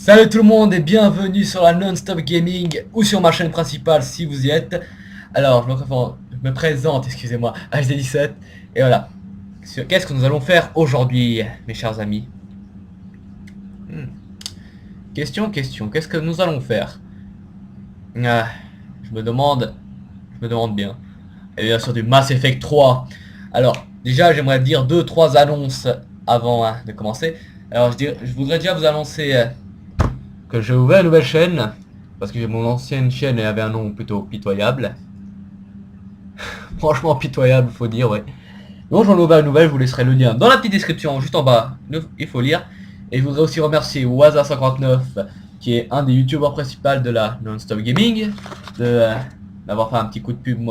Salut tout le monde et bienvenue sur la Non-Stop Gaming ou sur ma chaîne principale si vous y êtes. Alors je me présente, excusez-moi, HD17. Et voilà. Qu'est-ce que nous allons faire aujourd'hui, mes chers amis? Hmm. Question, qu'est-ce que nous allons faire? Ah, je me demande bien. Et bien sûr du Mass Effect 3. Alors, déjà j'aimerais dire 2-3 annonces avant de commencer. Alors je voudrais déjà vous annoncer que j'ai ouvert une nouvelle chaîne, parce que mon ancienne chaîne avait un nom plutôt pitoyable. Franchement pitoyable, faut dire, ouais. Donc j'en ai ouvert une nouvelle, je vous laisserai le lien dans la petite description, juste en bas, il faut lire. Et je voudrais aussi remercier Waza59, qui est un des youtubeurs principaux de la Non-Stop Gaming, d'avoir fait un petit coup de pub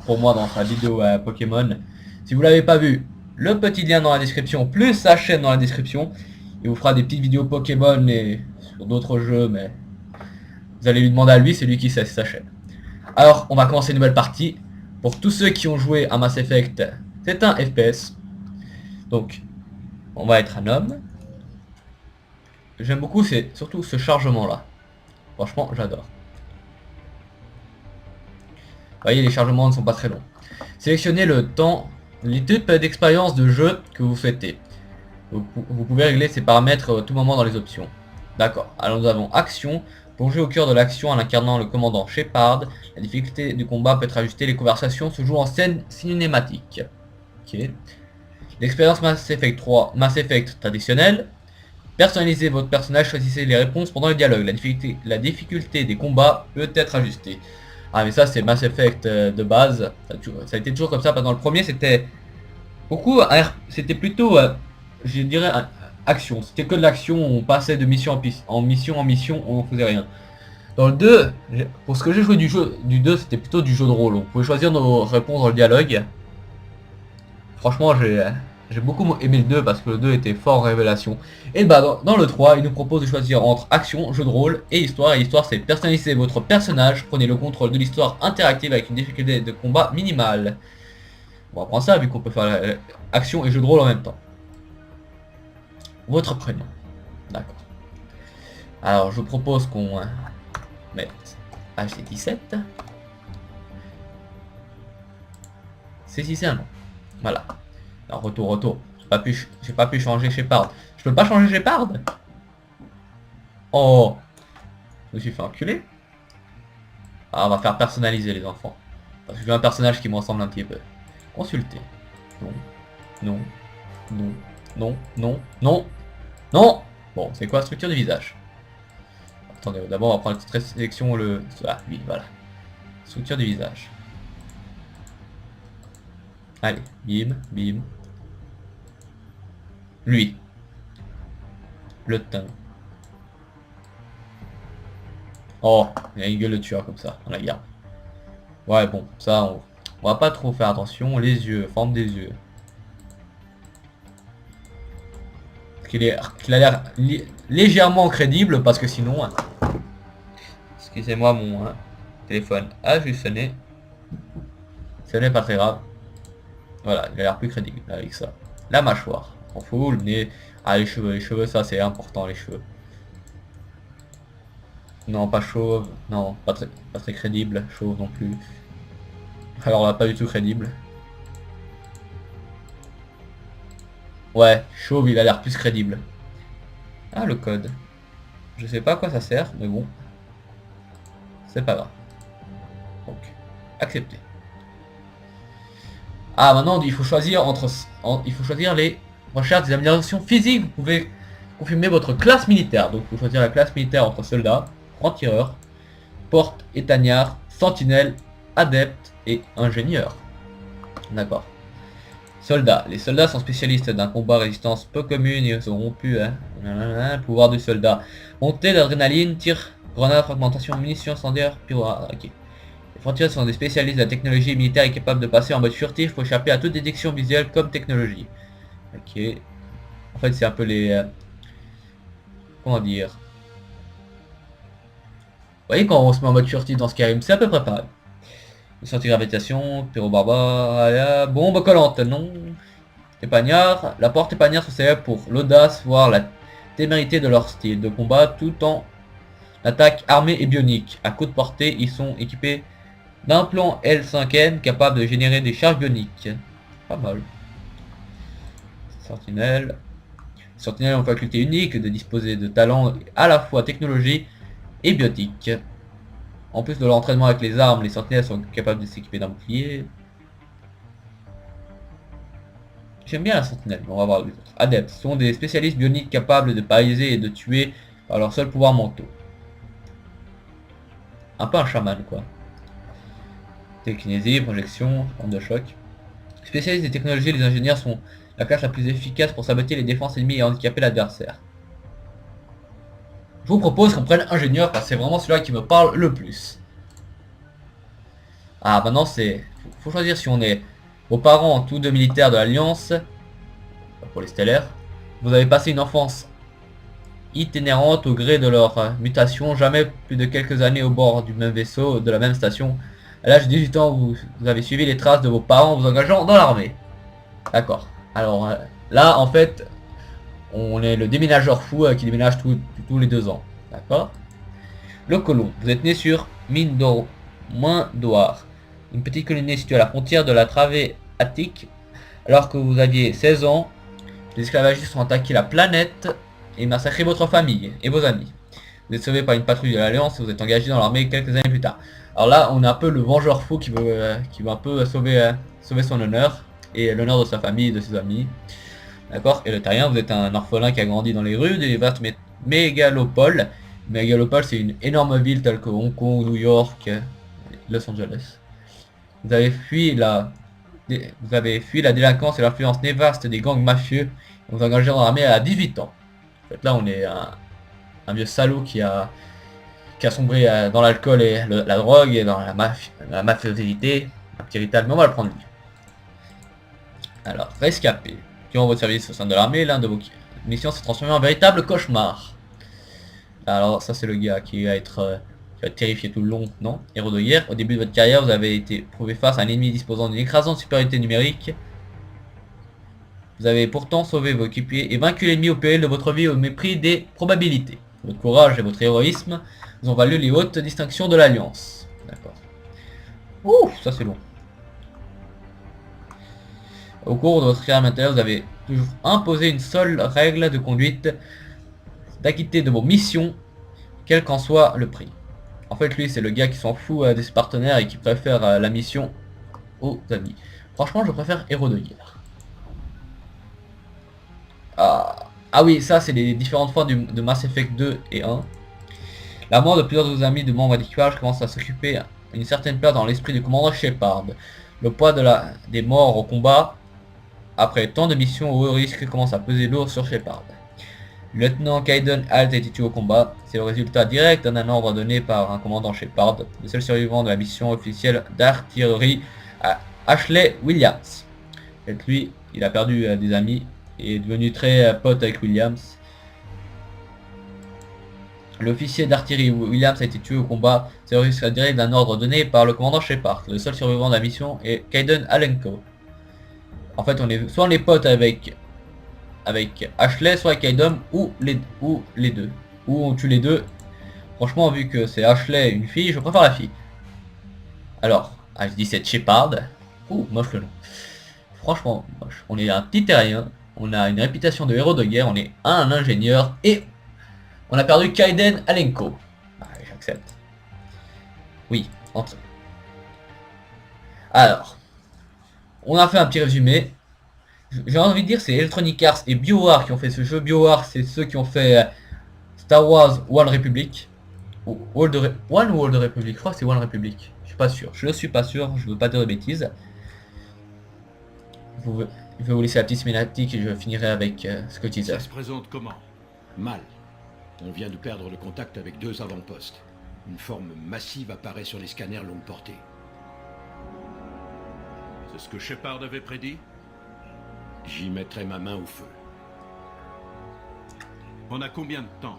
pour moi dans sa vidéo Pokémon. Si vous l'avez pas vu, le petit lien dans la description, plus sa chaîne dans la description. Il vous fera des petites vidéos Pokémon et sur d'autres jeux, mais vous allez lui demander à lui, c'est lui qui sait, c'est sa chaîne. Alors, on va commencer une nouvelle partie. Pour tous ceux qui ont joué à Mass Effect, c'est un FPS. Donc, on va être un homme. J'aime beaucoup, c'est surtout ce chargement-là. Franchement, j'adore. Vous voyez, les chargements ne sont pas très longs. Sélectionnez le temps, les types d'expérience de jeu que vous souhaitez. Vous pouvez régler ces paramètres à tout moment dans les options. D'accord. Alors nous avons action. Plongez au cœur de l'action en incarnant le commandant Shepard. La difficulté du combat peut être ajustée. Les conversations se jouent en scène cinématique. Ok. L'expérience Mass Effect 3, Mass Effect traditionnel. Personnalisez votre personnage, choisissez les réponses pendant le dialogue. La difficulté des combats peut être ajustée. Ah mais ça c'est Mass Effect de base. Ça a été toujours comme ça. Dans le premier c'était beaucoup, c'était plutôt, je dirais, action. C'était que de l'action, on passait de mission en mission, on faisait rien. Dans le 2, pour ce que j'ai joué du 2, c'était plutôt du jeu de rôle. On pouvait choisir nos réponses dans le dialogue. Franchement, j'ai beaucoup aimé le 2 parce que le 2 était fort en révélation. Et bah dans le 3, il nous propose de choisir entre action, jeu de rôle et histoire. Et l'histoire, c'est personnaliser votre personnage, prenez le contrôle de l'histoire interactive avec une difficulté de combat minimale. On va prendre ça vu qu'on peut faire action et jeu de rôle en même temps. Votre prénom. D'accord. Alors je vous propose qu'on mette HC17. C'est si c'est un nom. Voilà. Alors retour. J'ai pas pu changer Shepard. Je peux pas changer Shepard. Oh. Je me suis fait enculer. Ah, on va faire personnaliser les enfants. Parce que j'ai un personnage qui me ressemble un petit peu. Consulter. Non. Bon, c'est quoi structure du visage? Attendez, d'abord on va prendre cette sélection le... Ah, oui, voilà. Structure du visage. Allez, bim. Lui. Le teint. Oh, il a une gueule de tueur comme ça, on la garde. Ouais, bon, ça, on va pas trop faire attention. Les yeux, forme des yeux. Qu'il a l'air légèrement crédible parce que sinon... Excusez-moi, mon téléphone a juste sonné. Ce n'est pas très grave. Voilà, il a l'air plus crédible avec ça. La mâchoire, on fout, le nez. Ah, les cheveux, ça c'est important, les cheveux. Non, pas chauve. Non, pas très crédible. Chauve non plus. Alors là, pas du tout crédible. Ouais, chauve, il a l'air plus crédible. Ah, le code. Je sais pas à quoi ça sert, mais bon. C'est pas grave. Donc, accepter. Ah, maintenant, il faut choisir il faut choisir les recherches des améliorations physiques. Vous pouvez confirmer votre classe militaire. Donc, il faut choisir la classe militaire entre soldat, franc-tireur, porte, étagnard, sentinelle, adepte et ingénieur. D'accord. Soldats. Les soldats sont spécialistes d'un combat à résistance peu commune et sont rompus. Pouvoir du soldat. Montée d'adrénaline, tir, grenade, fragmentation, munitions, incendiaires, pyro... Ok. Les francs-tireurs sont des spécialistes de la technologie militaire et capables de passer en mode furtif pour échapper à toute détection visuelle comme technologie. Ok. En fait, c'est un peu les... comment dire? Vous voyez, quand on se met en mode furtif dans Skyrim, c'est à peu près pareil. Anti-gravitation, pyro-barbare, bombe collante, non. Épagnard, la porte épagnard se sert pour l'audace, voire témérité de leur style de combat tout en attaque armée et bionique. À courte portée, ils sont équipés d'un plan L5N capable de générer des charges bioniques. Pas mal. Sentinelle. Sentinelles ont faculté unique de disposer de talents à la fois technologie et biotique. En plus de l'entraînement avec les armes, les sentinelles sont capables de s'équiper d'un bouclier. J'aime bien la sentinelle, mais on va voir les autres. Adeptes sont des spécialistes bioniques capables de paralyser et de tuer par leur seul pouvoir mentaux. Un peu un chaman quoi. Télékinésie, projection, onde de choc. Spécialistes des technologies, les ingénieurs sont la classe la plus efficace pour saboter les défenses ennemies et handicaper l'adversaire. Je vous propose qu'on prenne ingénieur parce que c'est vraiment celui-là qui me parle le plus. Ah maintenant c'est... Faut choisir si on est vos parents, tous deux militaires de l'Alliance, pour les stellaires. Vous avez passé une enfance itinérante au gré de leur mutation, jamais plus de quelques années au bord du même vaisseau, de la même station. À l'âge de 18 ans, vous avez suivi les traces de vos parents en vous engageant dans l'armée. D'accord. Alors là, en fait, on est le déménageur fou qui déménage tous les 2 ans. D'accord. Le colon. Vous êtes né sur Mindoar, une petite colonie située à la frontière de la travée attique. Alors que vous aviez 16 ans, les esclavagistes ont attaqué la planète et massacré votre famille et vos amis. Vous êtes sauvé par une patrouille de l'Alliance et vous êtes engagé dans l'armée quelques années plus tard. Alors là, on a un peu le vengeur fou qui veut un peu sauver son honneur et l'honneur de sa famille et de ses amis. D'accord. Et le terrien, vous êtes un orphelin qui a grandi dans les rues des vastes mégalopoles. Mégalopole, c'est une énorme ville telle que Hong Kong, New York, Los Angeles. Vous avez fui la délinquance et l'influence néfaste des gangs mafieux. Vous vous engagez dans l'armée à 18 ans. En fait, là, on est un vieux salaud qui a sombré dans l'alcool et la drogue et dans la mafiosité. Un petit rital, mais on va le prendre lui. Alors, rescapé. Durant votre service au sein de l'armée, l'un de vos missions s'est transformé en véritable cauchemar. Alors, ça c'est le gars qui va être terrifié tout le long, non? Héros de guerre. Au début de votre carrière, vous avez été trouvé face à un ennemi disposant d'une écrasante supériorité numérique. Vous avez pourtant sauvé vos équipiers et vaincu l'ennemi au péril de votre vie au mépris des probabilités. Votre courage et votre héroïsme vous ont valu les hautes distinctions de l'Alliance. D'accord. Ouh, ça c'est long. Au cours de votre carrière militaire, vous avez toujours imposé une seule règle de conduite, d'acquitter de vos missions, quel qu'en soit le prix. En fait, lui, c'est le gars qui s'en fout de ses partenaires et qui préfère la mission aux amis. Franchement, je préfère héros de guerre. Ah oui, ça, c'est les différentes formes de Mass Effect 2 et 1. La mort de plusieurs de vos amis de membres d'équipage commence à s'occuper une certaine place dans l'esprit du commandant Shepard. Le poids des morts au combat, après tant de missions au haut risque, commence à peser lourd sur Shepard. Le lieutenant Kaidan Halt a été tué au combat. C'est le résultat direct d'un ordre donné par un commandant Shepard, le seul survivant de la mission officielle d'artillerie à Ashley Williams. Et lui, il a perdu des amis et est devenu très pote avec Williams. L'officier d'artillerie Williams a été tué au combat. C'est le résultat direct d'un ordre donné par le commandant Shepard. Le seul survivant de la mission est Kaidan Alenko. En fait, soit on est pote avec Ashley, soit avec Kaidan, ou les deux. Ou on tue les deux. Franchement, vu que c'est Ashley, une fille, je préfère la fille. Alors, je dis c'est Shepard. Ouh, moche le nom. Franchement, moche. On est un petit terrien. On a une réputation de héros de guerre. On est un ingénieur. Et on a perdu Kaidan Alenko. Allez, j'accepte. Oui, entre. Alors, on a fait un petit résumé. J'ai envie de dire c'est Electronic Arts et BioWare qui ont fait ce jeu. BioWare, c'est ceux qui ont fait Star Wars One Republic. One World Republic, je crois que c'est One Republic. Je suis pas sûr. Je ne suis pas sûr, je veux pas dire de bêtises. Je vais vous laisser la petite cinématique et je finirai avec ce que tu disais. Ça se présente comment? Mal. On vient de perdre le contact avec 2 avant-postes. Une forme massive apparaît sur les scanners longue portée. C'est ce que Shepard avait prédit? J'y mettrai ma main au feu. On a combien de temps?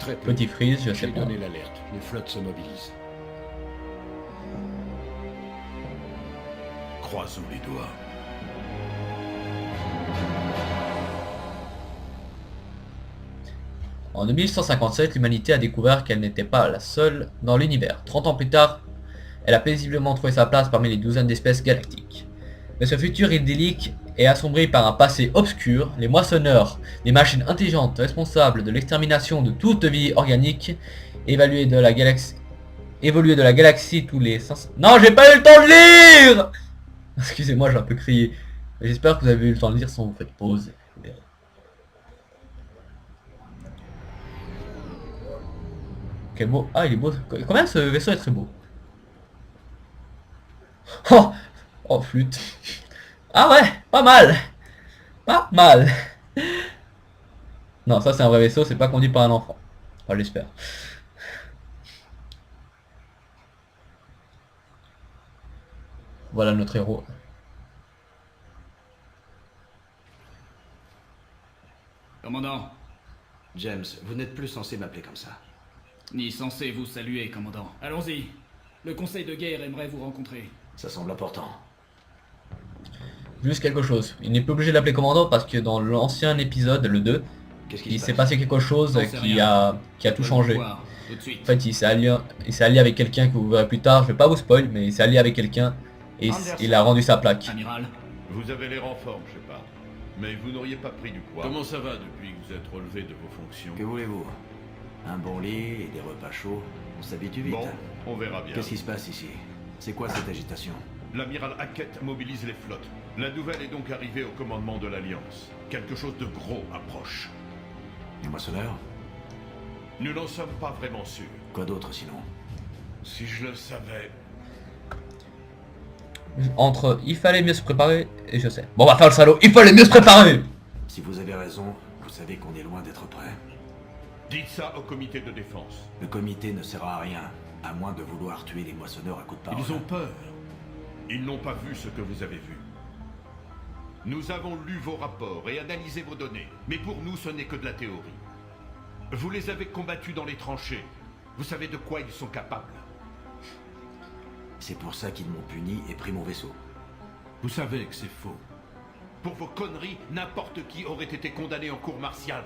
Très peu. Petit freeze, je sais J'ai pas. donné l'alerte. Les flottes se mobilisent. Croisons les doigts. En 2157, l'humanité a découvert qu'elle n'était pas la seule dans l'univers. 30 ans plus tard, elle a paisiblement trouvé sa place parmi les douzaines d'espèces galactiques. Mais ce futur idyllique est assombri par un passé obscur. Les moissonneurs, des machines intelligentes responsables de l'extermination de toute vie organique, évoluer de la galaxie tous les 500... Non, j'ai pas eu le temps de lire. Excusez-moi, j'ai un peu crié. J'espère que vous avez eu le temps de lire sans vous faites pause. Quel beau... Ah, il est beau. Combien ce vaisseau est très beau. Oh, oh, flûte. Ah ouais, pas mal. Pas mal. Non, ça c'est un vrai vaisseau, c'est pas conduit par un enfant. Enfin, j'espère. Voilà notre héros. Commandant, James, vous n'êtes plus censé m'appeler comme ça. ni censé vous saluer, commandant. Allons-y. Le conseil de guerre aimerait vous rencontrer. Ça semble important. Juste quelque chose. Il n'est plus obligé de l'appeler commandant parce que dans l'ancien épisode, le 2, Qu'est-ce qui il se s'est passe? passé quelque chose J'en sais qui rien. a tout Je veux changé. vous voir, tout de suite. En fait, il s'est allié avec quelqu'un que vous verrez plus tard. Je vais pas vous spoil, mais il s'est allié avec quelqu'un et Anderson. il a rendu sa plaque. Amiral, Vous avez l'air en forme, Shepard. Mais vous n'auriez pas pris du poids. Comment ça va depuis que vous êtes relevé de vos fonctions? Que voulez-vous? Un bon lit et des repas chauds, on s'habitue vite. Bon, on verra bien. Qu'est-ce qui se passe ici? C'est quoi cette agitation? L'amiral Hackett mobilise les flottes. La nouvelle est donc arrivée au commandement de l'Alliance. Quelque chose de gros approche. Les moissonneurs? Nous n'en sommes pas vraiment sûrs. Quoi d'autre sinon? Si je le savais... Entre il fallait mieux se préparer et je sais. Bon, on va faire le salaud. Il fallait mieux se préparer. Si vous avez raison, vous savez qu'on est loin d'être prêt. Dites ça au comité de défense. Le comité ne sert à rien, à moins de vouloir tuer les moissonneurs à coups de parole. Ils ont peur. Ils n'ont pas vu ce que vous avez vu. Nous avons lu vos rapports et analysé vos données. Mais pour nous, ce n'est que de la théorie. Vous les avez combattus dans les tranchées. Vous savez de quoi ils sont capables. C'est pour ça qu'ils m'ont puni et pris mon vaisseau. Vous savez que c'est faux. Pour vos conneries, n'importe qui aurait été condamné en cour martiale.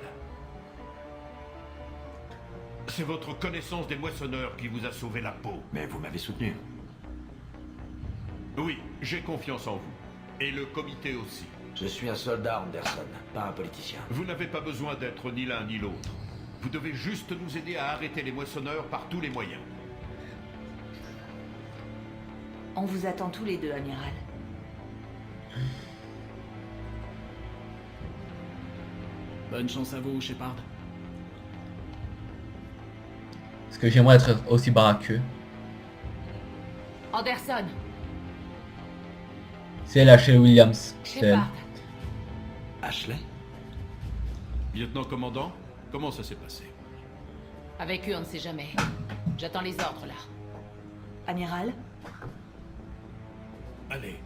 C'est votre connaissance des moissonneurs qui vous a sauvé la peau. Mais vous m'avez soutenu. Oui, j'ai confiance en vous. Et le comité aussi. Je suis un soldat, Anderson, pas un politicien. Vous n'avez pas besoin d'être ni l'un ni l'autre. Vous devez juste nous aider à arrêter les moissonneurs par tous les moyens. On vous attend tous les deux, amiral. bonne chance à vous, Shepard. Parce que j'aimerais être aussi baraqueux. Anderson, C'est elle, Ashley Williams. C'est elle. Shepard. Ashley? Lieutenant commandant, comment ça s'est passé? Avec eux, on ne sait jamais. J'attends les ordres, là. Amiral, Allez.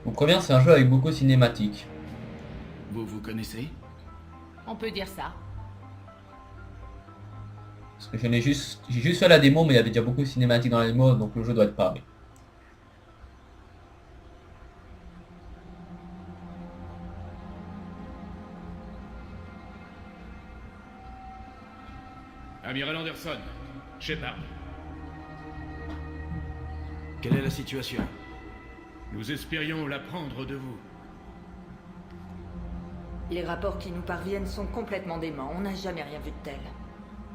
Je vous préviens, c'est un jeu avec beaucoup de cinématiques. Vous vous connaissez? On peut dire ça. Parce que j'ai juste fait la démo, mais il y avait déjà beaucoup de cinématiques dans la démo, donc le jeu doit être pareil. Amiral Anderson, Shepard. Quelle est la situation? Nous espérions l'apprendre de vous. les rapports qui nous parviennent sont complètement déments. On n'a jamais rien vu de tel.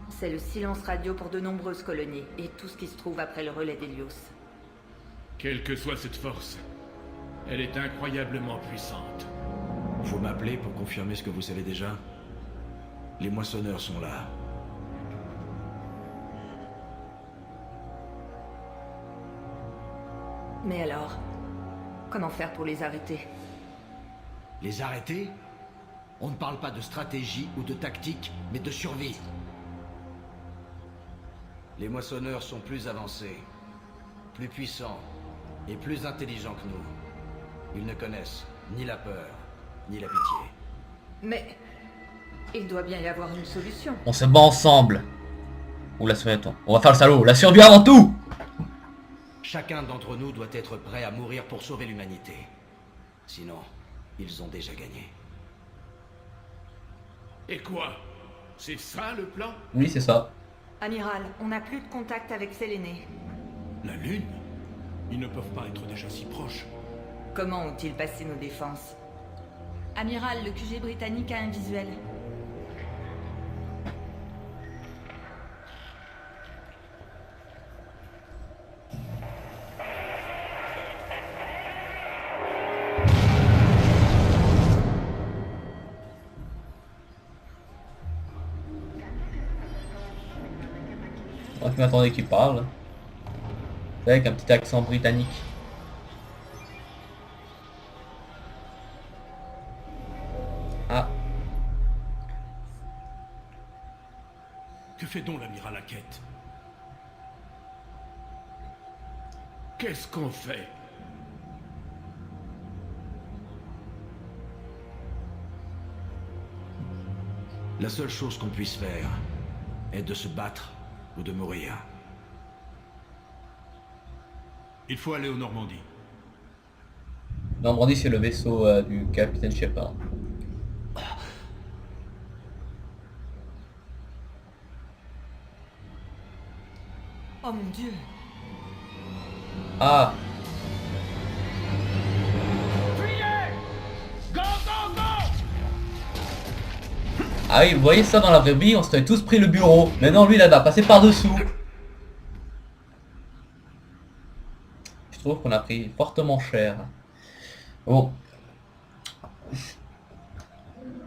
C'est le silence radio pour de nombreuses colonies, et tout ce qui se trouve après le relais d'Hélios. Quelle que soit cette force, elle est incroyablement puissante. Vous m'appelez pour confirmer ce que vous savez déjà? Les moissonneurs sont là. Mais alors, comment faire pour les arrêter? Les arrêter? On ne parle pas de stratégie ou de tactique, mais de survie. Les moissonneurs sont plus avancés, plus puissants et plus intelligents que nous. Ils ne connaissent ni la peur, ni la pitié. Mais il doit bien y avoir une solution. On se bat ensemble. Ou la survie, attends. On va faire le salaud. La survie avant tout. Chacun d'entre nous doit être prêt à mourir pour sauver l'humanité. Sinon, ils ont déjà gagné. Et quoi? C'est ça le plan? Oui, c'est ça. Amiral, on n'a plus de contact avec Séléné. La Lune? Ils ne peuvent pas être déjà si proches. Comment ont-ils passé nos défenses? Amiral, le QG britannique a un visuel. Moi, je m'attendais qu'il parle. Avec un petit accent britannique. Ah, Que fait donc l'amiral Hackett? Qu'est-ce qu'on fait? La seule chose qu'on puisse faire est de se battre ou de mourir. Il faut aller aux Normandies. Normandie, c'est le vaisseau du capitaine Shepard. Oh mon dieu! Ah, ah oui, vous voyez ça dans la vraie vie, on se serait tous pris le bureau. Maintenant, lui, il va passer par-dessous. Je trouve qu'on a pris fortement cher. Bon.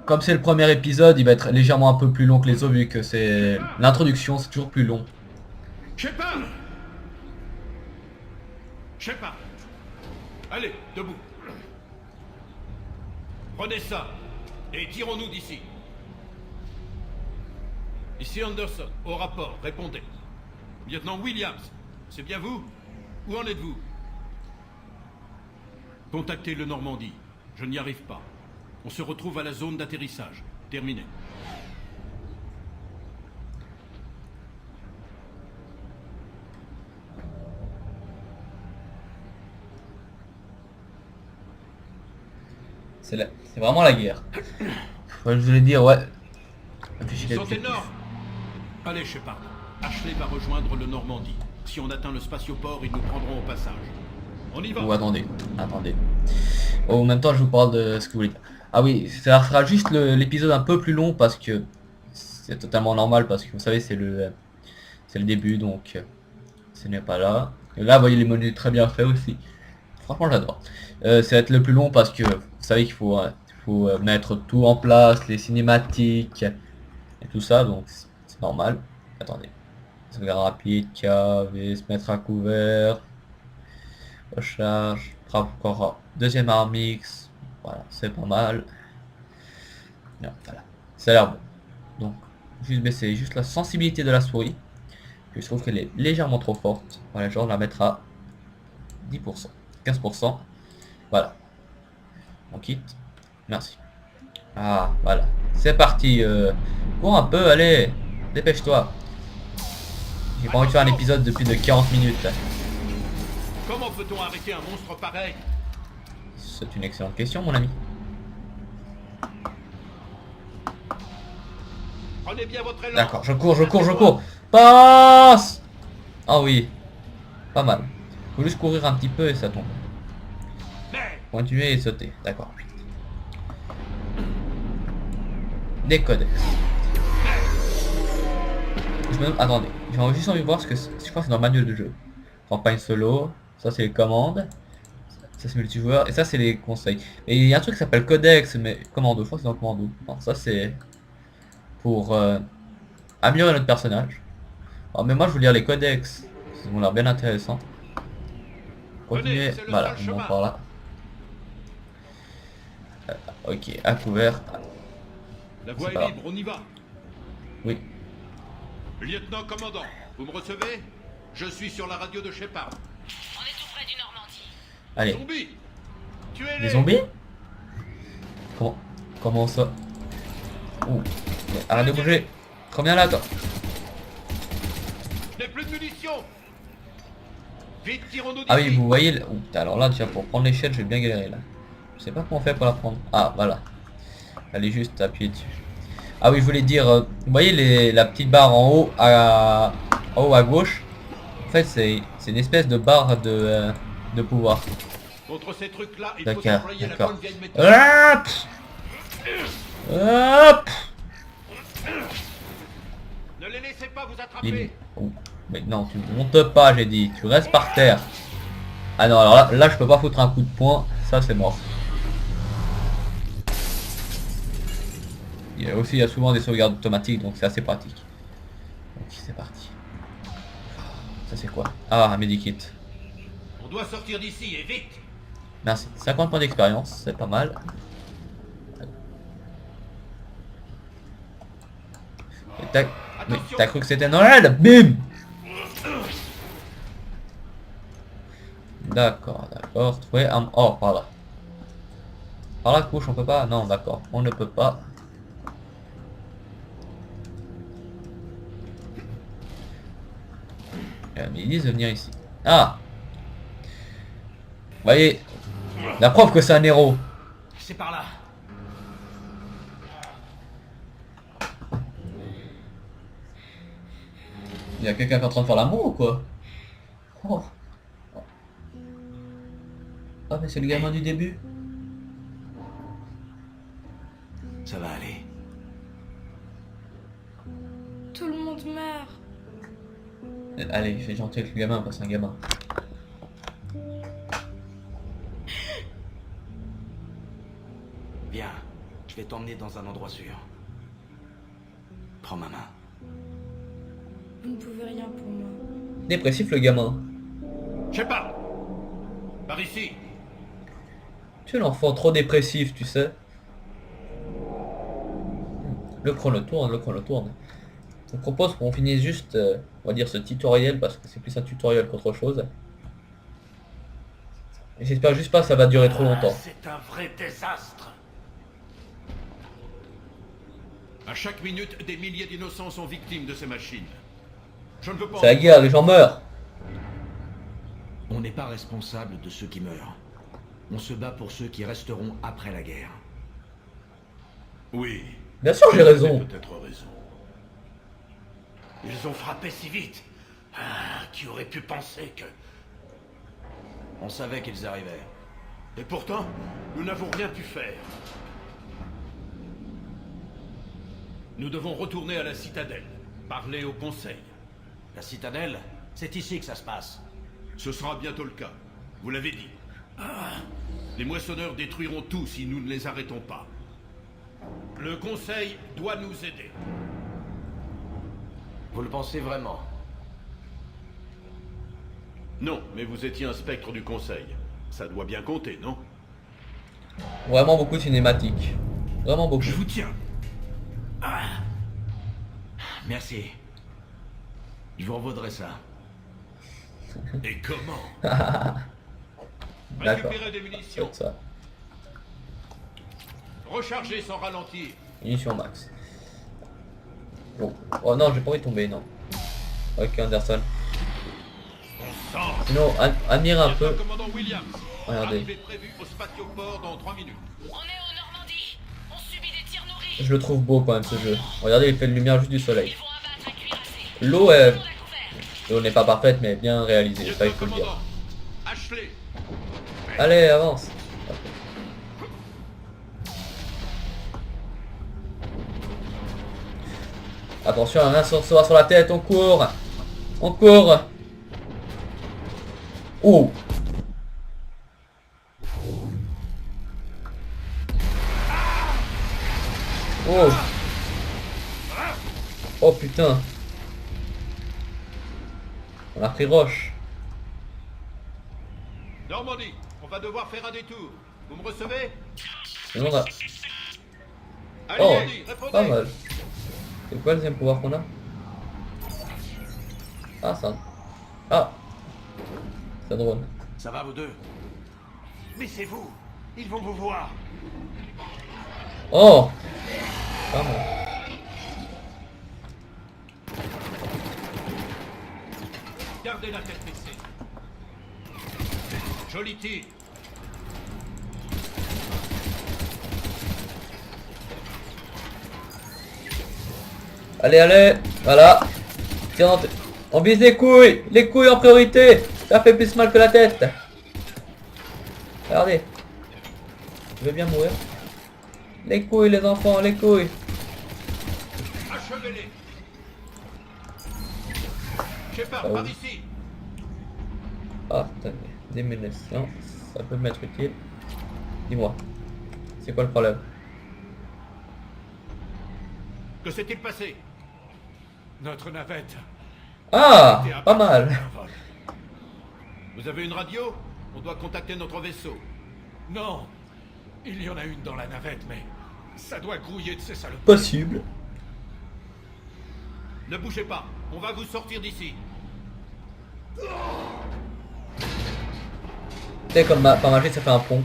Comme c'est le premier épisode, il va être légèrement un peu plus long que les autres, vu que c'est... L'introduction, c'est toujours plus long. Shepard! Shepard! Allez, debout. Prenez ça et tirons-nous d'ici. Ici Anderson, au rapport, répondez. Lieutenant Williams, c'est bien vous? Où en êtes-vous? Contactez le Normandie. Je n'y arrive pas. On se retrouve à la zone d'atterrissage. Terminé. C'est vraiment la guerre. Ouais, je voulais dire, ouais. Ils sont énormes. Allez, Shepard. Ashley va rejoindre le Normandie. Si on atteint le spatioport, ils nous prendront au passage. On y va. Oh, attendez, attendez. Oh, en même temps, je vous parle de ce que vous voulez dire. Ah oui, ça sera juste l'épisode un peu plus long parce que c'est totalement normal parce que vous savez, c'est le début, donc ce n'est pas là. Et là, vous voyez les menus très bien faits aussi. Franchement, j'adore. Ça va être le plus long parce que vous savez qu'il faut mettre tout en place, les cinématiques et tout ça, donc c'est normal. Attendez. Sauvegarde rapide, KV, se mettre à couvert. Recharge. Encore deuxième armix. Voilà, c'est pas mal. Bien, voilà. Ça a l'air bon. Donc, juste baisser juste la sensibilité de la souris. Je trouve qu'elle est légèrement trop forte. Voilà, genre la mettre à 10%. 15%. Voilà. On quitte. Merci. Ah, voilà. C'est parti. Cours un peu, allez. Dépêche-toi. J'ai pas envie de faire un épisode de plus de 40 minutes. Comment peut-on arrêter un monstre pareil? C'est une excellente question, mon ami. Prenez bien votre élan. D'accord, je cours. Passe. Ah oui. Pas mal. Faut juste courir un petit peu et ça tombe. Continuer et sauter. D'accord. Des codex. Attendez, j'ai juste envie de voir ce que c'est. Je crois que c'est dans le manuel de jeu. Campagne solo. Ça c'est les commandes. Ça c'est multijoueur. Et ça c'est les conseils. Et il y a un truc qui s'appelle codex, mais commando. Je crois que c'est dans le commando. Non, ça c'est pour améliorer notre personnage. Alors, mais moi je veux lire les codex. Ils ont l'air bien intéressants. Continuer. Venez, Voilà, seul on chemin. par là. Ok, à couvert. La voie C'est est pas libre, on y va. Oui. Lieutenant commandant, vous me recevez? Je suis sur la radio de Shepard. On est tout près du Normandie. Allez. Zombies, tuez-les. Des zombies? Comment ça? Ouh. Arrête de bouger. Reviens là, toi. Je n'ai plus de munitions. Vite, tirons-nous d'ici. Ah oui, vous voyez. Alors là, déjà, pour prendre l'échelle, je vais bien galérer là. Je sais pas comment on fait pour la prendre. Ah, voilà. Elle est juste appuyée dessus. Ah oui, je voulais dire, vous voyez la petite barre en haut à gauche. En fait, c'est une espèce de barre de pouvoir. Contre ces trucs-là, il faut D'accord, employer la d'accord. bonne vieille méthode. Hop Hop Ne les laissez pas vous Il- attraper. oh, mais non, tu montes pas, j'ai dit. Tu restes par terre. Ah non, alors là, je peux pas foutre un coup de poing. Ça, c'est mort. Il y a souvent des sauvegardes automatiques, donc c'est assez pratique. Ok, c'est parti. Ça, c'est quoi? Ah, un medikit. On doit sortir d'ici et vite. Merci. 50 points d'expérience, c'est pas mal. Et tac. Mais t'as cru que c'était Noël? Bim! D'accord, d'accord. Trouver un... Oh, par là. Par la couche, on peut pas? Non, d'accord. On ne peut pas. Mais ils disent de venir ici. Ah! Vous voyez, la preuve que c'est un héros. C'est par là. Il y a quelqu'un qui est en train de faire l'amour ou quoi? Oh. Ah mais c'est le gamin du début. Ça va aller. Tout le monde meurt. Allez, fais gentil avec le gamin, parce que c'est un gamin. Viens, je vais t'emmener dans un endroit sûr. Prends ma main. Vous ne pouvez rien pour moi. Dépressif le gamin. Je sais pas. Par ici. Tu es l'enfant trop dépressif, tu sais. Le chrono tourne, le chrono tourne. Je vous propose qu'on finisse juste, on va dire, ce tutoriel, parce que c'est plus un tutoriel qu'autre chose. Et j'espère juste pas que ça va durer trop longtemps. C'est un vrai désastre. À chaque minute, des milliers d'innocents sont victimes de ces machines. Je ne veux pas... C'est la guerre, les gens meurent. On n'est pas responsable de ceux qui meurent. On se bat pour ceux qui resteront après la guerre. Oui. Bien sûr, j'ai Vous raison. avez peut-être raison. Ils ont frappé si vite. Ah, qui aurait pu penser que... On savait qu'ils arrivaient. Et pourtant, nous n'avons rien pu faire. Nous devons retourner à la citadelle, parler au conseil. La citadelle, c'est ici que ça se passe. Ce sera bientôt le cas. Vous l'avez dit. Les moissonneurs détruiront tout si nous ne les arrêtons pas. Le conseil doit nous aider. Vous le pensez vraiment? Non, mais vous étiez un spectre du conseil. Ça doit bien compter, non? Vraiment beaucoup de cinématiques. Vraiment beaucoup. Je vous tiens. Merci. Je vous revaudrai ça. Et comment? D'accord. Récupérer des munitions. Faites ça. Recharger sans ralentir. Munitions max. Bon. Oh non, j'ai pas envie de tomber, non. Ok, Anderson. On sent. Sinon, admirez un peu. Commandant Williams. Regardez. Arrivée prévue au spatioport dans 3 minutes. On est en Normandie. On subit des tirs nourris. Je le trouve beau quand même ce jeu. Regardez, il fait de lumière juste du soleil. Ils vont abattre un cuirassé. L'eau est... Tout à couvert. L'eau n'est pas parfaite mais bien réalisée, ça il faut le dire. Commandant. Ashley. Allez, avance. Attention, un ascenseur sur la tête, on court. On court. Oh. Oh. Oh putain. On a pris Roche. Normandie, on va devoir faire un détour. Vous me recevez? Sinon, on a... Allez, Oh, Andy, répondez. pas mal. C'est quoi le deuxième pouvoir qu'on a? Ah, ça. Ah. C'est un drone. Ça va, vous deux? Mais c'est vous. Ils vont vous voir. Oh. Pas mal. Gardez la tête baissée. Joli tir. Allez, allez, voilà. Tiens, on vise les couilles en priorité. Ça fait plus mal que la tête. Regardez. Je vais bien mourir. Les couilles, les enfants, les couilles. Achevez-les. Shepard, Ah oui. par ici. Ah, attendez. Des munitions. Ça peut m'être utile. Dis-moi. C'est quoi le problème? Que s'est-il passé? Notre navette. Ah, pas mal. Vous avez une radio? On doit contacter notre vaisseau. Non. Il y en a une dans la navette, mais ça doit grouiller de ces salopes. Possible. Ne bougez pas, on va vous sortir d'ici. C'est comme par magie, ça fait un pont.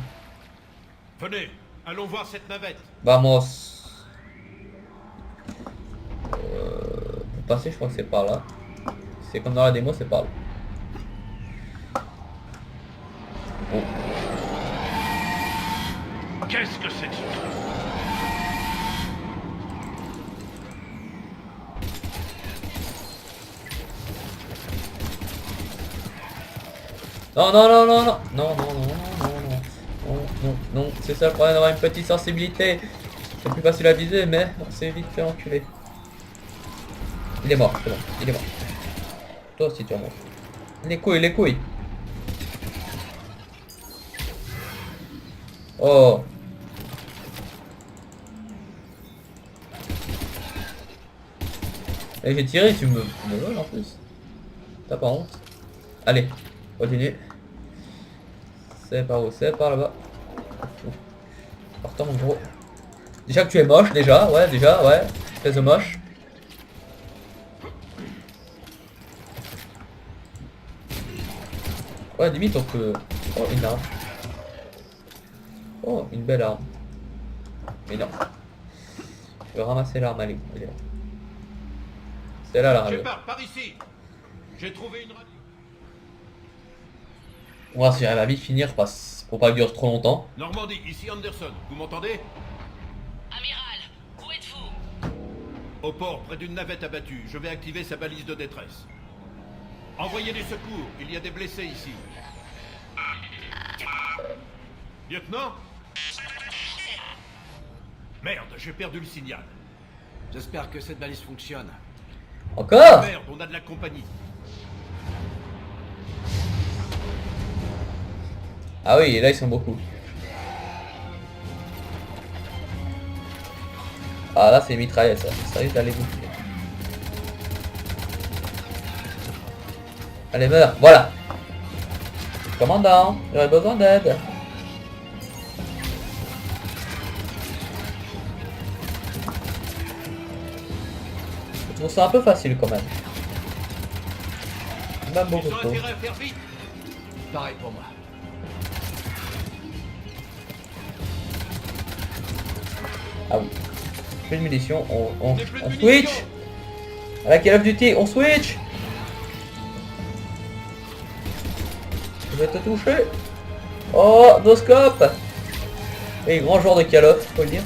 Venez, allons voir cette navette. Vamos. Pour passer, je crois que c'est par là. C'est comme dans la démo, c'est par là. Oh. Qu'est-ce que c'est que ce truc? Non, non, non, non, non, non, non, non, non, non, non, non, non, c'est ça le problème d'avoir une petite sensibilité. C'est plus facile à viser, mais on s'est vite fait enculer. Il est mort, c'est bon, il est mort. Toi aussi tu es mort. Les couilles, les couilles. Oh. Et j'ai tiré, tu me voles en plus. T'as pas honte. Allez, continue. C'est par où? C'est par là-bas. Partant mon gros. Déjà que tu es moche, déjà, ouais, très moche. Ouais, limite on peut... Oh, une arme. Oh, une belle arme. Mais non. Je vais ramasser l'arme, allez. Elle est là. C'est là la radio. Shepard, par ici. J'ai trouvé une radio. On va si j'arrive à vite finir pour pas que dure trop longtemps. Normandie, ici Anderson, vous m'entendez? Amiral, où êtes-vous? Au port, près d'une navette abattue, je vais activer sa balise de détresse. Envoyez des secours, il y a des blessés ici. Lieutenant? Merde, j'ai perdu le signal. J'espère que cette balise fonctionne. Encore? Merde, on a de la compagnie. Ah oui, là ils sont beaucoup. Ah là c'est une mitraillette ça. Ça risque d'aller bouffer. Allez meurs, voilà. Commandant, j'aurais besoin d'aide. Je trouve ça un peu facile quand même. Même beaucoup Ils ont trop. intérêt à faire vite. Pareil pour moi. Ah oui. Plus de munitions, on J'ai plus de switch. munitions. À la Call of Duty, on switch. Je vais te toucher. Oh, no scope. Oui, grand joueur de Call of, faut le dire.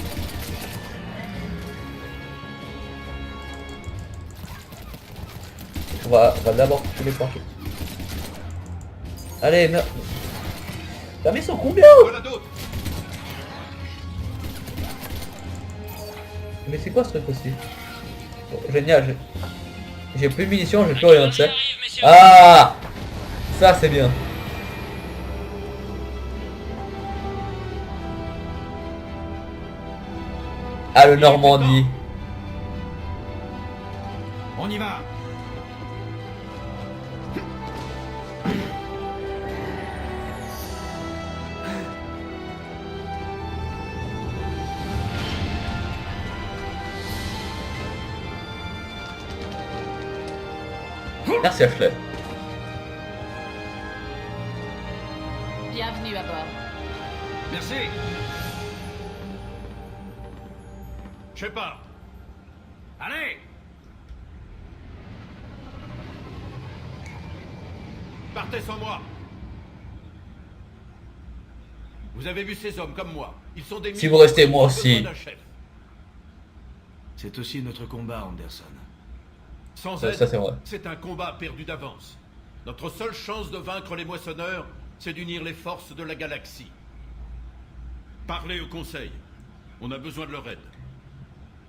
On va d'abord tous les planquer. Allez, meurs. Ah, mais ils sont combien? Voilà d'autres. Mais c'est quoi ce truc aussi? Oh, génial, j'ai plus de munitions, j'ai plus rien de ça. Ah, ça c'est bien. Ah, le Normandie. On y va. Merci Ashley. Bienvenue à bord. Merci. Shepard. Allez. Partez sans moi. Vous avez vu ces hommes comme moi. Ils sont des Si vous restez, moi milliers aussi. d'un chef. C'est aussi notre combat, Anderson. Sans Ça, aide, ça, c'est vrai. c'est un combat perdu d'avance. Notre seule chance de vaincre les moissonneurs, c'est d'unir les forces de la galaxie. Parlez au Conseil. On a besoin de leur aide.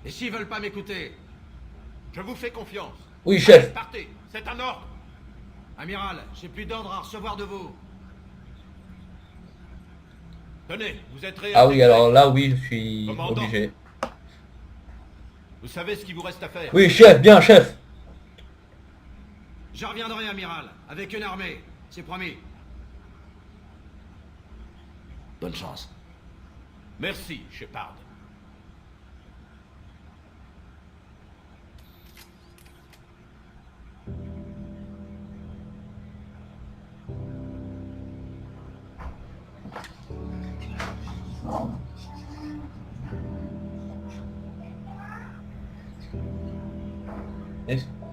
Et s'ils veulent pas m'écouter? Je vous fais confiance. Oui, chef. Partez, c'est un ordre. Amiral, j'ai plus d'ordre à recevoir de vous. Tenez, vous êtes Ah oui, réintégrés. alors là, oui, je suis Commandant. obligé. Vous savez ce qu'il vous reste à faire. Oui, chef, bien, chef. Je reviendrai, amiral, avec une armée. C'est promis. Bonne chance. Merci, Shepard.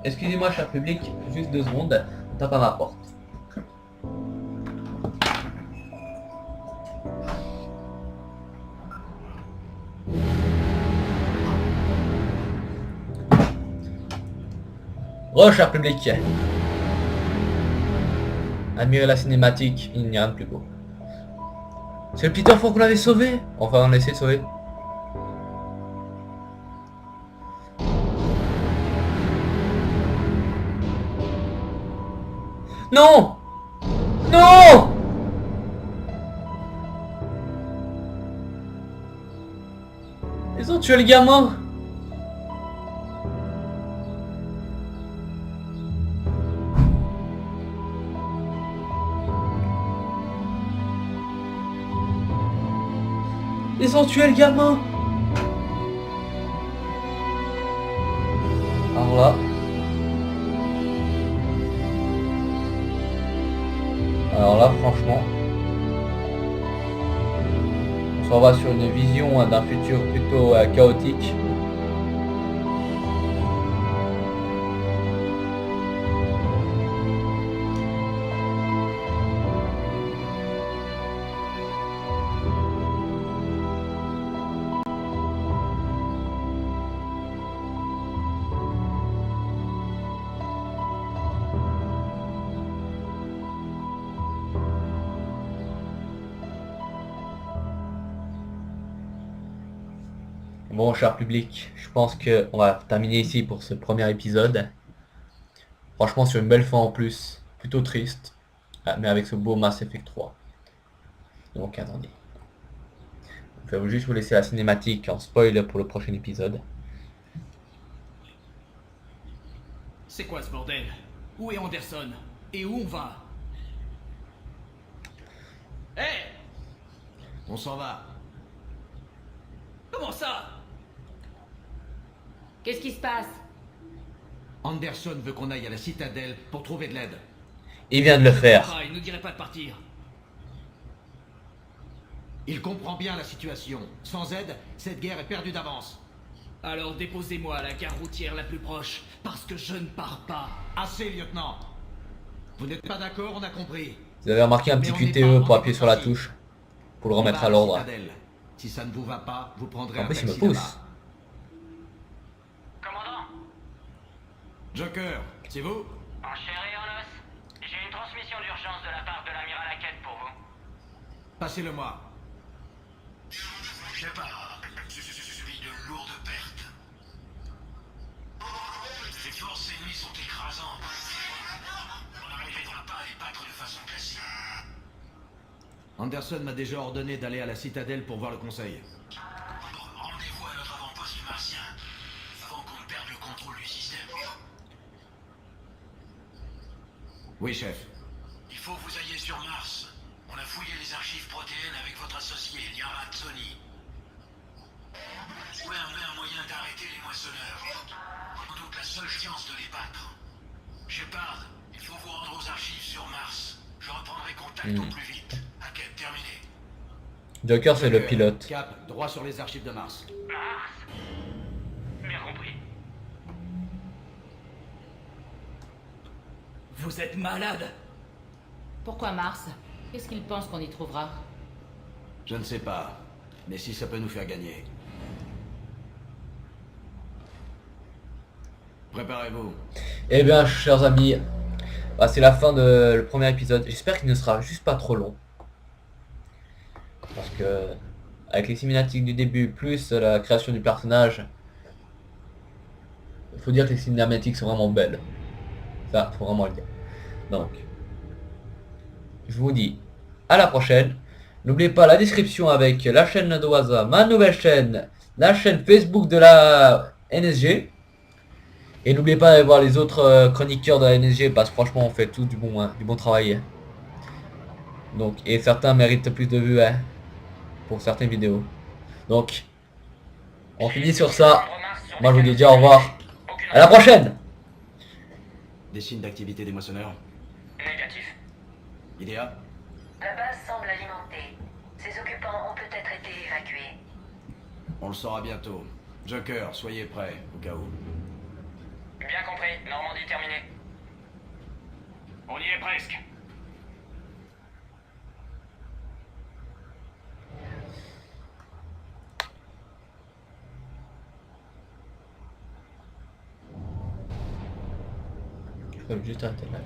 Excusez-moi, cher public, juste 2 secondes, on tape à ma porte. Cher public. Admirez la cinématique, il n'y a rien de plus beau. C'est le petit enfant qu'on avait sauvé. Enfin, on l'a essayé de sauver. Non! Non! Ils ont tué le gamin. Ils ont tué le gamin. Alors là. Alors là, franchement. On s'en va sur une vision d'un futur plutôt chaotique. Bon, cher public, je pense qu'on va terminer ici pour ce premier épisode. Franchement, sur une belle fin en plus, plutôt triste, mais avec ce beau Mass Effect 3. Donc attendez. Je vais juste vous laisser la cinématique en spoiler pour le prochain épisode. C'est quoi ce bordel? Où est Anderson? Et où on va? Hé! On s'en va. Comment ça? Qu'est-ce qui se passe? Anderson veut qu'on aille à la citadelle pour trouver de l'aide. Il vient de le faire. Ah, il nous dirait pas de partir. Il comprend bien la situation. Sans aide, cette guerre est perdue d'avance. Alors déposez-moi à la gare routière la plus proche, parce que je ne pars pas. Assez, lieutenant. Vous n'êtes pas d'accord, on a compris. Vous avez remarqué un petit QTE pour appuyer sur la touche, pour le On remettre va à la l'ordre. citadelle. Si ça ne vous va pas, vous prendrez En un plus, il me taxi pousse. là-bas. Commandant, Joker, c'est vous? en chair et en os, j'ai une transmission d'urgence de la part de l'amiral Hackett pour vous. Passez-le-moi. Shepard, subit de lourdes pertes. Les forces ennemies sont écrasantes. On n'arrivera pas à les battre de façon classique. Anderson m'a déjà ordonné d'aller à la citadelle pour voir le conseil. Rendez-vous à notre avant-poste martien, avant qu'on ne perde le contrôle du système. Oui, chef. Il faut que vous alliez sur Mars. On a fouillé les archives protéines avec votre associé, Liara Tsoni. Ouais, on a un moyen d'arrêter les moissonneurs. Sans doute la seule chance de les battre. Shepard, il faut vous rendre aux archives sur Mars. Je reprendrai contact au plus vite. Enquête terminée. Joker, c'est le Joker, pilote. Cap, droit sur les archives de Mars. Mars? Bien compris. Vous êtes malade? Pourquoi Mars? Qu'est-ce qu'il pense qu'on y trouvera? Je ne sais pas, mais si ça peut nous faire gagner. Préparez-vous. Eh bien, chers amis, bah, c'est la fin de le premier épisode. J'espère qu'il ne sera juste pas trop long. Parce que, avec les cinématiques du début, plus la création du personnage, il faut dire que les cinématiques sont vraiment belles. Ça, faut vraiment le dire. Donc, je vous dis à la prochaine. N'oubliez pas la description avec la chaîne d'Oasa, ma nouvelle chaîne, la chaîne Facebook de la NSG. Et n'oubliez pas d'aller voir les autres chroniqueurs de la NSG parce que franchement on fait tous du bon travail. Donc, et certains méritent plus de vues pour certaines vidéos. Donc, on finit sur ça. Moi je vous dis déjà au revoir. À la prochaine. Des signes d'activité des moissonneurs. Négatif. Idéa. La base semble alimentée. Ses occupants ont peut-être été évacués. On le saura bientôt. Joker, soyez prêts, au cas où. Bien compris. Normandie terminée. On y est presque. Je peux juste arrêter là.